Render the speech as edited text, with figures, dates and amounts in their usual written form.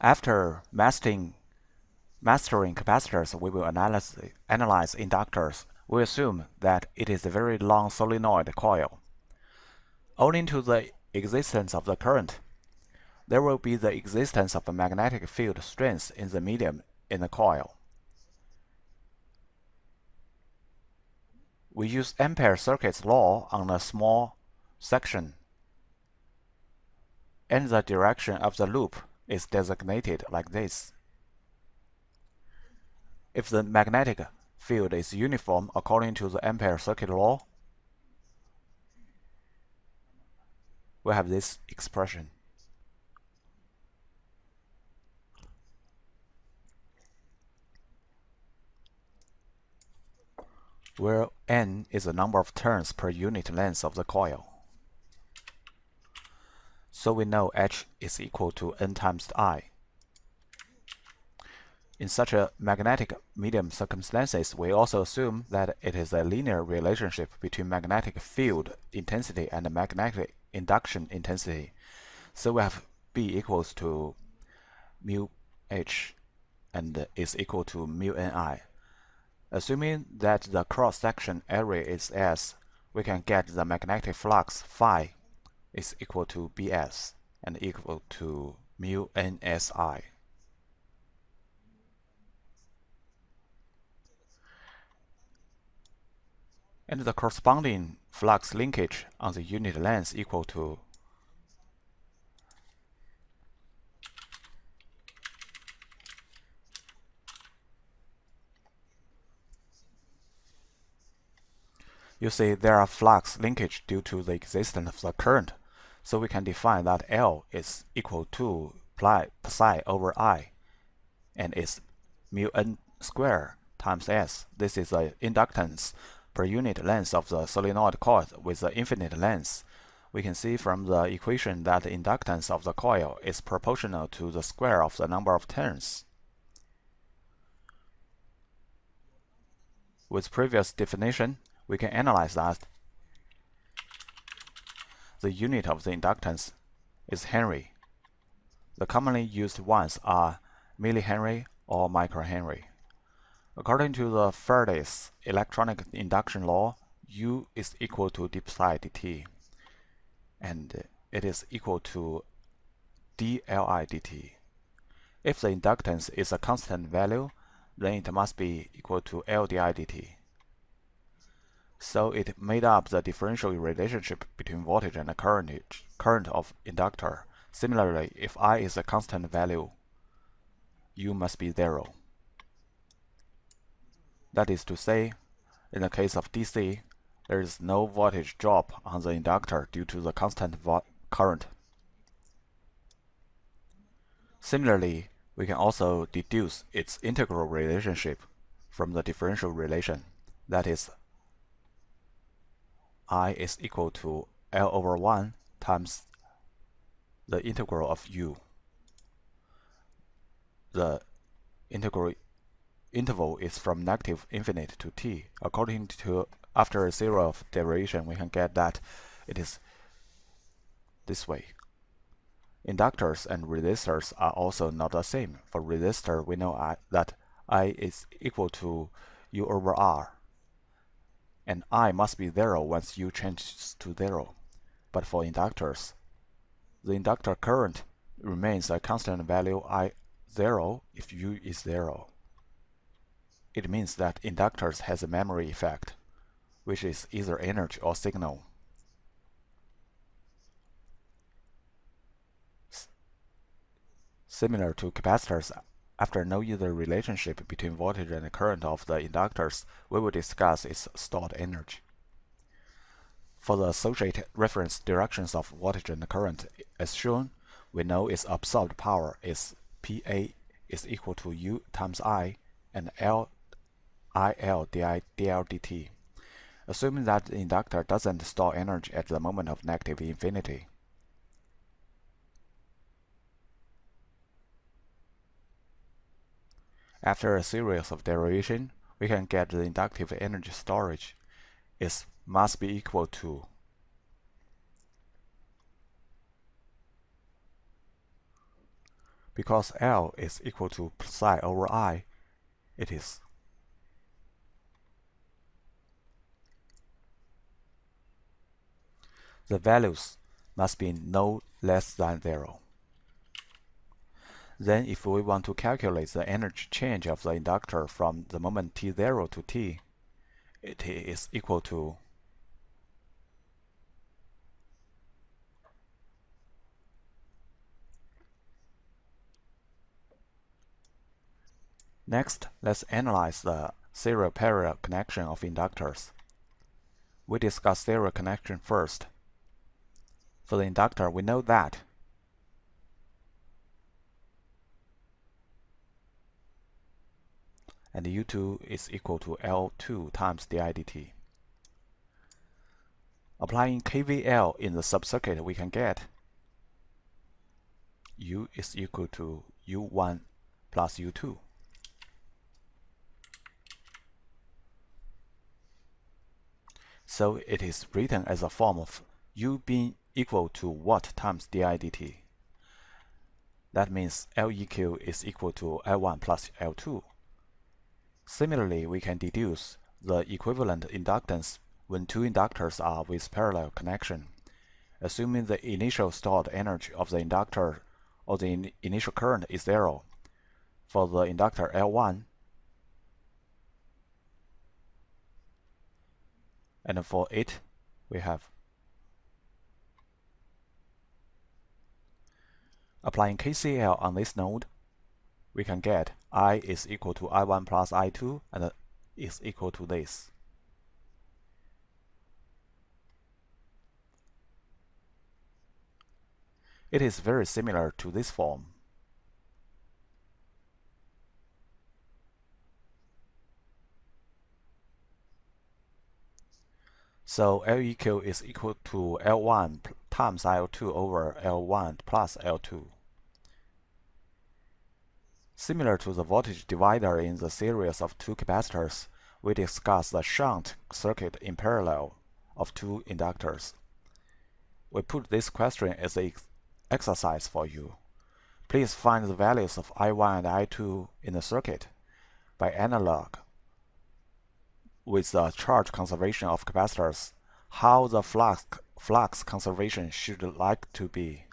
After mastering capacitors, we will analyze inductors. We assume that it is a very long solenoid coil. Owing to the existence of the current, there will be the existence of a magnetic field strength in the medium in the coil. We use Ampere circuit's law on a small section, and the direction of the loop is designated like this. If the magnetic field is uniform according to the Ampere circuit law, we have this expression. Where n is the number of turns per unit length of the coil. So we know H is equal to N times I. In such a magnetic medium circumstances, we also assume that it is a linear relationship between magnetic field intensity and magnetic induction intensity. So we have B equals to mu H and is equal to mu Ni. Assuming that the cross-section area is S, we can get the magnetic flux phi is equal to Bs and equal to mu Nsi. And the corresponding flux linkage on the unit length equal to You see, there are flux linkage due to the existence of the current, so we can define that L is equal to psi over I, and is mu n squared times S. This is the inductance per unit length of the solenoid coil with the infinite length. We can see from the equation that the inductance of the coil is proportional to the square of the number of turns. With previous definition, we can analyze that the unit of the inductance is Henry. The commonly used ones are millihenry or microhenry. According to the Faraday's electronic induction law, U is equal to d psi dt, and it is equal to dLi dt. If the inductance is a constant value, then it must be equal to L di dt. So it made up the differential relationship between voltage and current of inductor. Similarly, if I is a constant value, U must be 0. That is to say, in the case of DC, there is no voltage drop on the inductor due to the constant current. Similarly, we can also deduce its integral relationship from the differential relation. That is, I is equal to L over 1 times the integral of U. The integral interval is from negative infinite to t. According to after a series of derivation, we can get that it is this way. Inductors and resistors are also not the same. For resistor, we know that I is equal to U over R, and I must be 0 once U changes to 0. But for inductors, the inductor current remains a constant value I0 if U is 0. It means that inductors has a memory effect, which is either energy or signal. Similar to capacitors, after knowing the relationship between voltage and the current of the inductors, we will discuss its stored energy. For the associated reference directions of voltage and current as shown, we know its absorbed power is PA is equal to U times I and IL dI dL dt, assuming that the inductor doesn't store energy at the moment of negative infinity. After a series of derivation, we can get the inductive energy storage must be equal to Because L is equal to psi over I, it is. The values must be no less than 0. Then if we want to calculate the energy change of the inductor from the moment t0 to t, it is equal to Next, let's analyze the serial parallel connection of inductors. We discuss serial connection first. For the inductor, we know that and U2 is equal to L2 times di dt. Applying KVL in the subcircuit, we can get U is equal to U1 plus U2. So it is written as a form of U being equal to watt times di dt. That means Leq is equal to L1 plus L2. Similarly, we can deduce the equivalent inductance when two inductors are with parallel connection, assuming the initial stored energy of the inductor or the initial current is 0. For the inductor L1, and for it, we have applying KCL on this node, we can get I is equal to I1 plus I2 and is equal to this. It is very similar to this form. So Leq is equal to L1 times L2 over L1 plus L2. Similar to the voltage divider in the series of two capacitors, we discuss the shunt circuit in parallel of two inductors. We put this question as an exercise for you. Please find the values of I1 and I2 in the circuit by analog with the charge conservation of capacitors, how the flux conservation should like to be.